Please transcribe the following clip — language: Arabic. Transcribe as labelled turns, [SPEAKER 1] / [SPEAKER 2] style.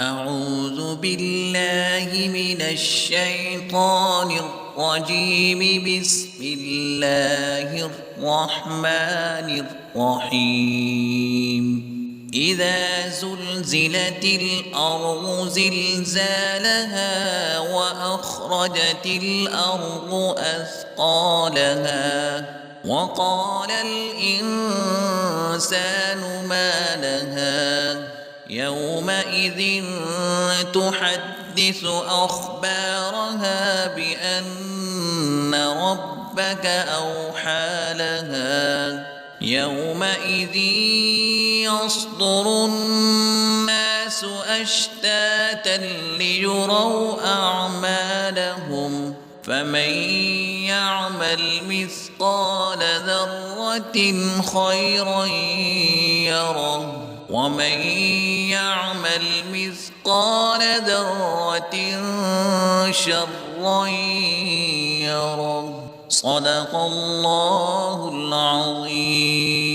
[SPEAKER 1] أعوذ بالله من الشيطان الرجيم. بسم الله الرحمن الرحيم. إذا زلزلت الأرض زلزالها وأخرجت الأرض أثقالها وقال الإنسان ما لها يومئذ تحدث أخبارها بأن ربك أوحى لها يومئذ يصدر الناس أشتاتا ليروا أعمالهم فمن يعمل مثقال ذرة خيرا يره ومن يعمل مثقال ذرة شرا يره. صدق الله العظيم.